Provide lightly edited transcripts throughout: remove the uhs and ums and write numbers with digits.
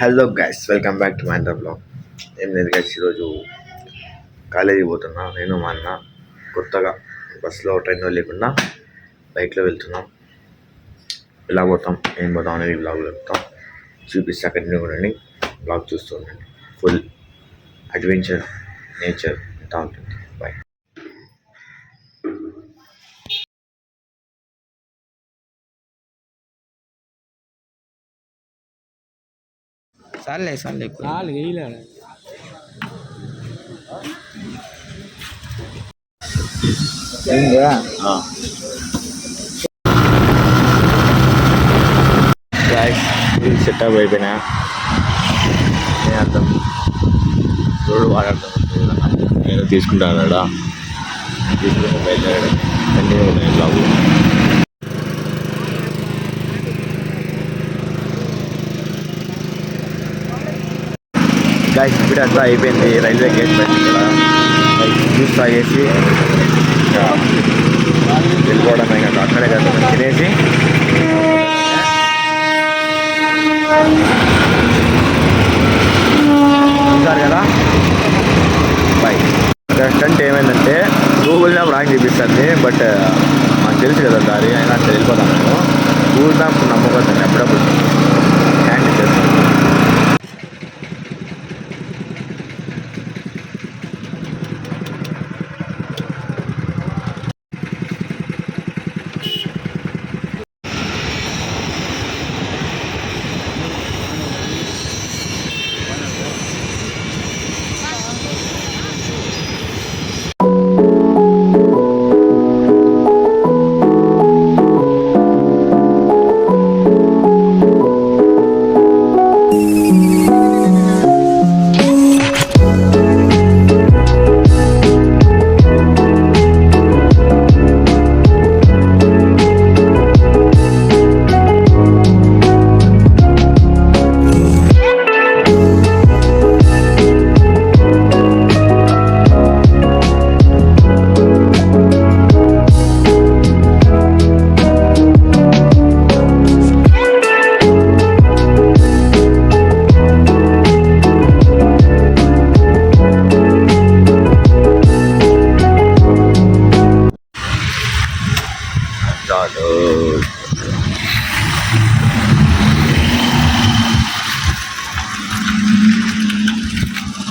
Hello guys, welcome back to my blog. ఏం లేదు guys, ఈరోజు కాలేజీకి పోతున్నా. నేను మా అన్న కొత్తగా బస్సులో ట్రైన్లో లేకుండా బైక్లో వెళ్తున్నాం. ఎలా పోతాం, ఏం పోతాం అనేది బ్లాగ్లో చెప్తాం. చూపిస్తా, కంటిన్యూ ఉండండి. బ్లాగ్ చూస్తూ ఉండండి. ఫుల్ అడ్వెంచర్, నేచర్ అంతా ఉంటుంది. బాయ్. సార్లే సెటప్ అయిపోయినా నేను అర్థం రోడ్డు వాడతాం. నేను తీసుకుంటాను తీసుకుని బయలుదేరాడు. కంటిన్యూ ఉన్నాయి బ్లాగ్. గాయస్ ఇప్పుడు అంతా అయిపోయింది. రైల్వే గేట్ బయట జ్యూస్ తాగేసి వెళ్ళిపోవడం అయినా అక్కడే కదా తినేసి చూసారు కదా. బాయ్. స్టంట్ ఏమైందంటే గూగుల్ మ్యాప్ రాంగ్ చూపిస్తుంది, బట్ మాకు తెలుసు కదా దారి, అయినా అట్లా వెళ్ళిపోతాం. మేము గూగుల్ మ్యాప్ నమ్మకం ఎప్పుడప్పుడు హ్యాండ్ చేస్తాను.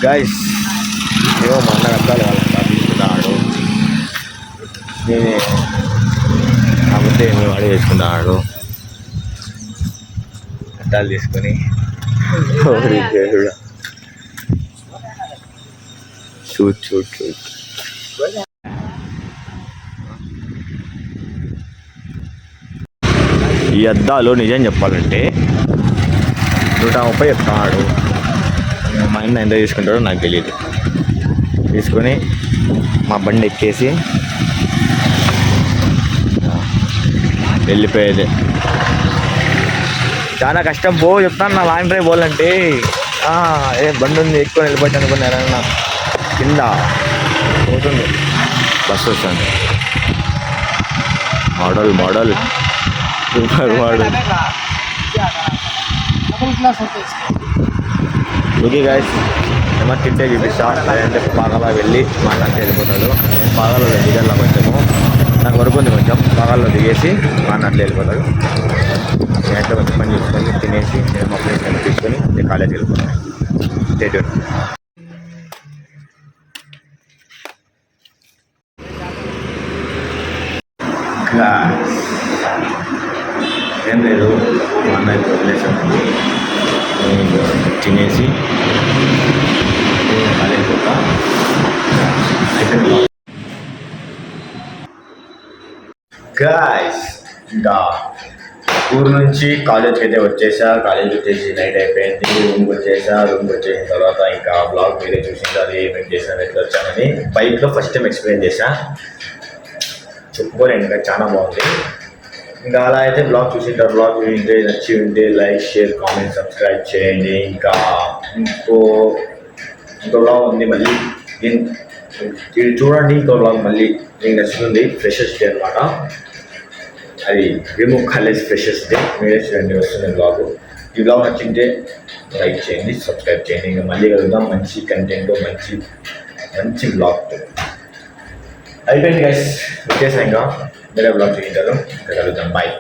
గైస్ ఏమో మా అన్న అద్దాలు వాళ్ళంతా తీసుకున్నాడు. నేనే ఆ ముద్దే మేము వాడే చేసుకున్నాడు. అద్దాలు తీసుకొని చూడు ఈ అద్దాలు నిజం చెప్పాలంటే 130 చెప్తాడు. మా ఆయన ఎంత తీసుకుంటాడో నాకు తెలియదు. తీసుకొని మా బండి ఎక్కేసి వెళ్ళిపోయేది. చాలా కష్టం చెప్తాను. నా లాంగ్ డ్రైవ్ పోవాలంటే ఏ బండి ఉంది ఎక్కువ వెళ్ళిపోయి అనుకున్నారన్న కింద పోతుంది. బస్సు వస్తుంది. Model super model. Okay guys, ఏమన్నా తింటే చూపిస్తా. లేదంటే పాగాలో వెళ్ళి మాట్లాడితే వెళ్ళిపోతాడు. పాగాలో దిగల్లా కొంచెము నాకు వరకు ఉంది. కొంచెం పాగాల్లో దిగేసి మాట్లాడితే వెళ్ళిపోతాడు. నేనంటే కొంచెం పని చూసుకొని తినేసి నేను మా ఫ్రెండ్స్ తీసుకొని నేను కాలేజీకి వెళ్ళిపోతాను. స్టేట్ ఏం లేదు, మా అన్నయ్య వదిలేసాను. తినేసి వెళ్ళిపోతా. గాయ్స్ ఇంకా ఊరు నుంచి కాలేజ్కి అయితే వచ్చేసా. కాలేజ్కి వచ్చేసి నైట్ అయిపోయింది. రూమ్కి వచ్చేసిన తర్వాత ఇంకా బ్లాగ్ మీరే చూసింటారు ఏమేమి చేసాను, ఎట్లా వచ్చానని. బైక్లో ఫస్ట్ టైం ఎక్స్ప్లెయిన్ చేశా. చెప్పుకోలేండి, ఇంకా చాలా బాగుంది. ఇంకా అలా అయితే బ్లాగ్ చూసింటారు. బ్లాగ్ చూసింటే నచ్చి ఉంటే లైక్, షేర్, కామెంట్, సబ్స్క్రైబ్ చేయండి. ఇంకా ఇంకో బ్లాగ్ ఉంది మళ్ళీ, ఇది చూడండి. ఇంకో బ్లాగ్ మళ్ళీ మీకు నచ్చుతుంది. ఫ్రెషర్స్ డే అనమాట. అది విముఖ్ కాలేజ్ ఫ్రెషర్స్ డే. మీరే చూడండి, వస్తుంది బ్లాగ్. ఈ బ్లాగ్ నచ్చింటే లైక్ చేయండి, సబ్స్క్రైబ్ చేయండి. ఇంకా మళ్ళీ కలుద్దాం మంచి కంటెంట్, మంచి మంచి బ్లాగ్తో. అయిపోయింది గైస్, వచ్చేసా ఇంకా వేరే బ్లాగ్ చేయించారు. ఇంకా కలుద్దాం. బాయ్.